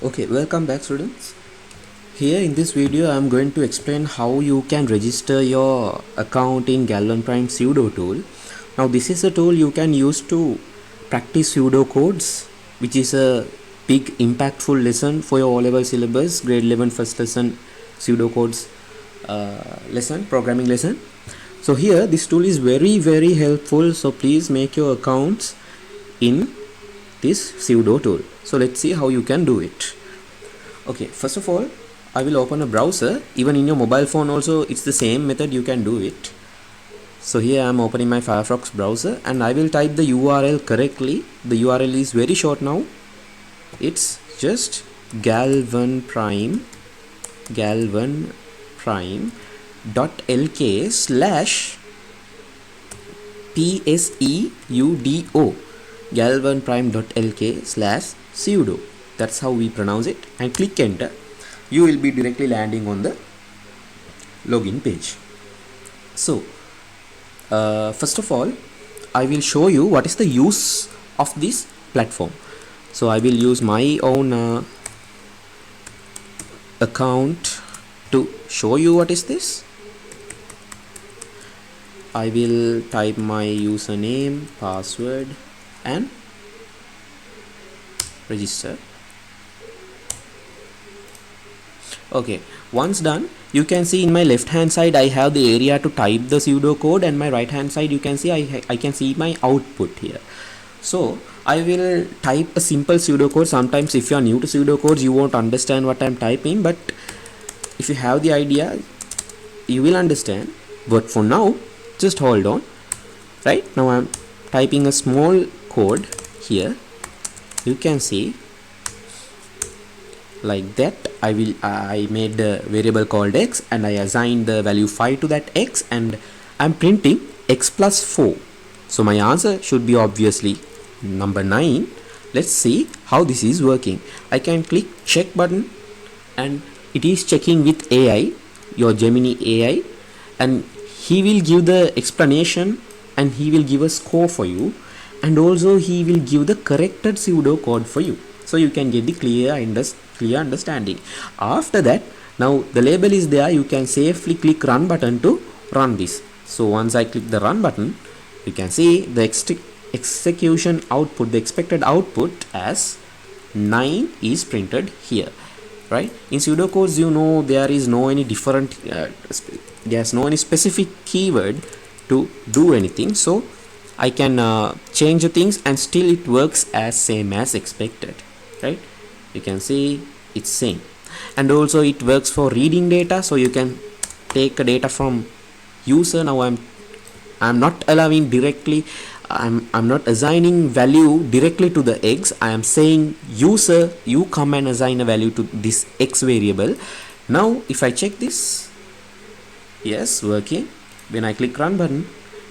Okay, welcome back students. Here in this video I am going to explain how you can register your account in Galvanprime pseudo tool. Now this is a tool you can use to practice pseudocodes, which is a big impactful lesson for your O-level syllabus, grade 11 first lesson pseudocodes lesson, programming lesson. So here this tool is very helpful, so please make your accounts in this pseudo tool. So let's see how you can do it. Okay, first of all I will open a browser. Even in your mobile phone also it's the same method, you can do it. So here I am opening my Firefox browser and I will type the URL correctly. The URL is very short now. It's just galvanprime.lk /pseudo galvanprime.lk/pseudo. That's how we pronounce it, and click enter. You will be directly landing on the login page. So first of all I will show you what is the use of this platform. So I will use my own account to show you what is this. I will type my username, password and register. Okay, once done, you can see in my left hand side I have the area to type the pseudocode, and my right hand side you can see I can see my output here. So I will type a simple pseudocode. Sometimes if you are new to pseudocodes you won't understand what I am typing, but if you have the idea you will understand. But for now just hold on. Right now I am typing a small code here. You can see like that. I made the variable called x and I assigned the value 5 to that x, and I'm printing x plus 4. So my answer should be obviously number 9. Let's see how this is working. I can click check button and it is checking with AI, your Gemini AI, and he will give the explanation and he will give a score for you, and also he will give the corrected pseudocode for you, so you can get the clear understanding. After that, now the label is there, you can safely click run button to run this. So once I click the run button, you can see the execution output, the expected output as 9 is printed here. Right, in pseudocodes you know there is no any different there's no any specific keyword to do anything, so I can change the things and still it works as same as expected. Right, you can see it's same, and also it works for reading data, so you can take data from user. Now I'm not allowing directly, I'm not assigning value directly to the x. I am saying user, you come and assign a value to this x variable. Now if I check this, yes, working. When I click run button,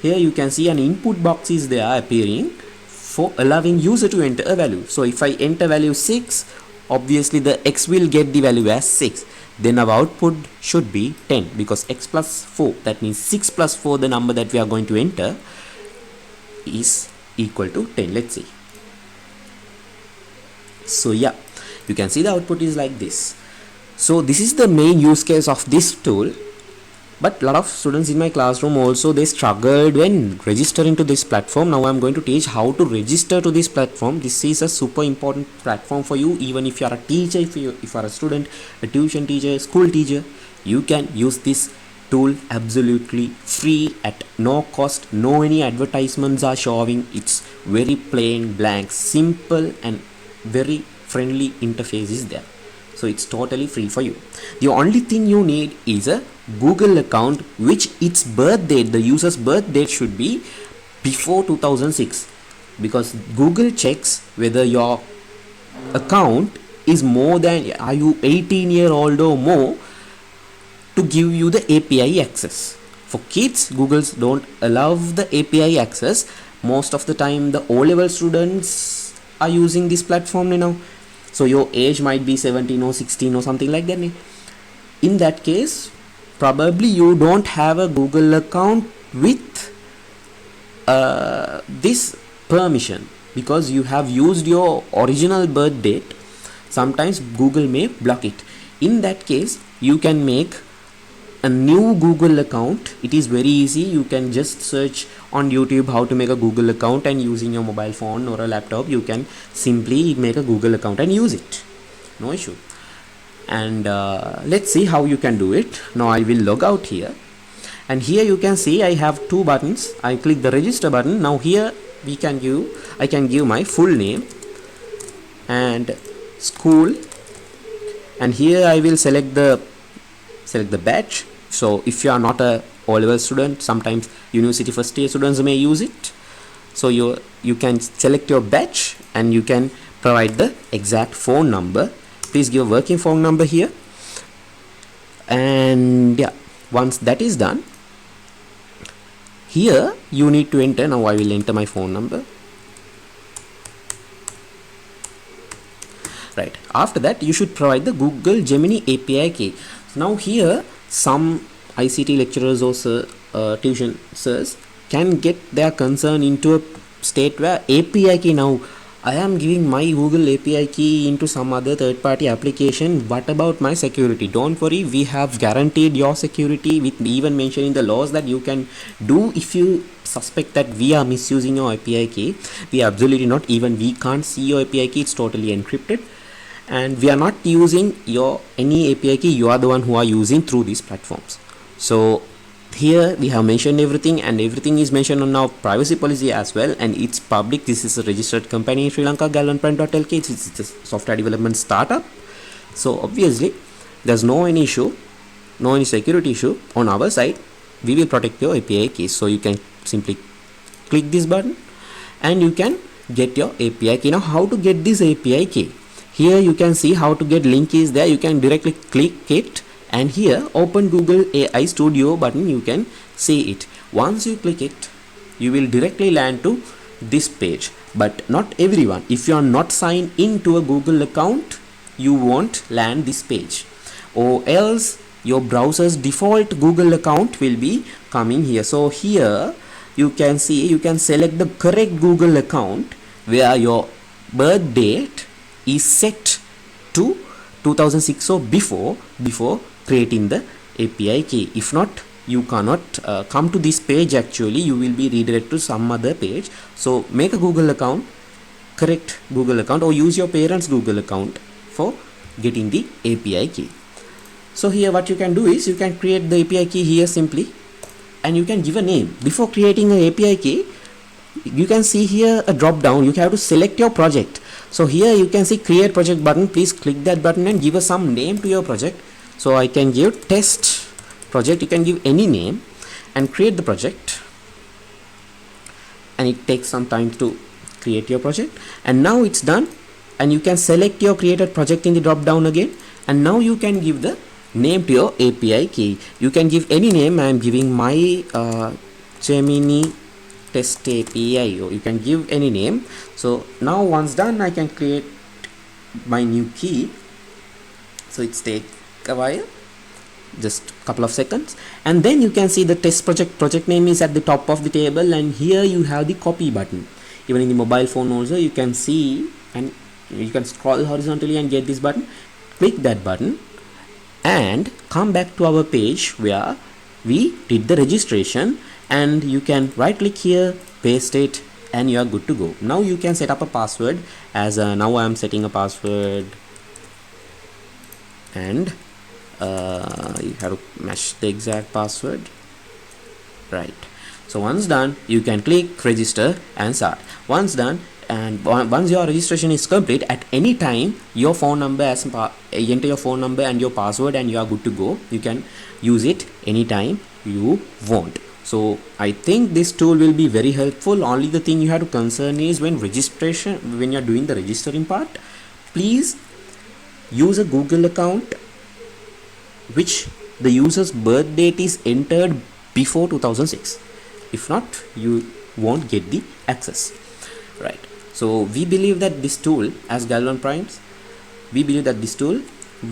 here you can see an input box is there appearing for allowing user to enter a value. So if I enter value 6, obviously the x will get the value as 6. Then our output should be 10 because x plus 4, that means 6 plus 4, the number that we are going to enter, is equal to 10. Let's see. So yeah, you can see the output is like this. So this is the main use case of this tool. But a lot of students in my classroom also, they struggled when registering to this platform. Now I'm going to teach how to register to this platform. This is a super important platform for you. Even if you are a teacher, if you are a student, a tuition teacher, school teacher, you can use this tool absolutely free at no cost. No any advertisements are showing. It's very plain, blank, simple and very friendly interface is there. So it's totally free for you. The only thing you need is a Google account, which its birth date, the user's birth date should be before 2006, because Google checks whether your account is more than, are you 18-year-old or more, to give you the API access. For kids, Googles don't allow the API access. Most of the time the O-level students are using this platform now. So your age might be 17 or 16 or something like that. In that case, probably you don't have a Google account with this permission, because you have used your original birth date. sometimes Google may block it. In that case, you can make a new Google account. It is very easy. You can just search on YouTube how to make a Google account, and using your mobile phone or a laptop you can simply make a Google account and use it, no issue. And let's see how you can do it. Now I will log out here, and here you can see I have two buttons. I click the register button. Now here I can give my full name and school, and here I will select the batch. So if you are not a O-level student, sometimes university first year students may use it. So you can select your batch, and you can provide the exact phone number. Please give a working phone number here. And yeah, once that is done, here you need to enter. Now I will enter my phone number. Right, after that you should provide the Google Gemini API key. Now here some ICT lecturers or tuition sirs can get their concern into a state where API key, now I am giving my Google API key into some other third-party application. What about my security? Don't worry, we have guaranteed your security, with even mentioning the laws that you can do if you suspect that we are misusing your API key. We are absolutely not. Even we can't see your API key. It's totally encrypted, and we are not using your any API key. You are the one who are using through these platforms. So here we have mentioned everything, and everything is mentioned on our privacy policy as well, and it's public. This is a registered company in Sri Lanka, galvanprime.lk. It's a software development startup, so obviously there's no any security issue on our side. We will protect your API keys. So you can simply click this button and you can get your API key. Now how to get this API key? Here you can see how to get link is there. You can directly click it, and here open Google AI Studio button, you can see it. Once you click it, you will directly land to this page. But not everyone, if you are not signed into a Google account, you won't land this page, or else your browser's default Google account will be coming here. So here you can see, you can select the correct Google account where your birth date is set to 2006 or before creating the API key. If not, you cannot come to this page. Actually you will be redirected to some other page. So make a Google account, correct Google account, or use your parents' Google account for getting the API key. So here what you can do is, you can create the API key here simply, and you can give a name. Before creating an API key, you can see here a drop down. You have to select your project. So here you can see create project button. Please click that button and give us some name to your project. So I can give test project. You can give any name and create the project, and it takes some time to create your project. And now it's done, and you can select your created project in the drop down again, and now you can give the name to your API key. You can give any name. I am giving my Gemini test API, or you can give any name. So now once done, I can create my new key. So it's take a while, just a couple of seconds, and then you can see the test project name is at the top of the table, and here you have the copy button. Even in the mobile phone also you can see, and you can scroll horizontally and get this button. Click that button and come back to our page where we did the registration, and you can right click here, paste it, and you are good to go. Now you can set up a password. As now I am setting a password, and you have to match the exact password, right? So once done, you can click register and start. Once done, and once your registration is complete, at any time your phone number enter your phone number and your password, and you are good to go. You can use it anytime you want. So I think this tool will be very helpful. Only the thing you have to concern is when you're doing the registering part, please use a Google account which the user's birth date is entered before 2006. If not, you won't get the access, right? So we believe that this tool, as Galvan Primes, we believe that this tool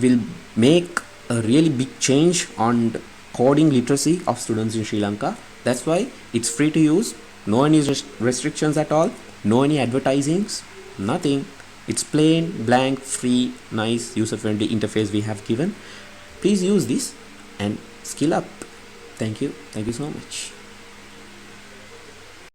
will make a really big change on the coding literacy of students in Sri Lanka. That's why it's free to use, no any restrictions at all, no any advertisings, nothing. It's plain, blank, free, nice, user-friendly interface we have given. Please use this and skill up. Thank you so much.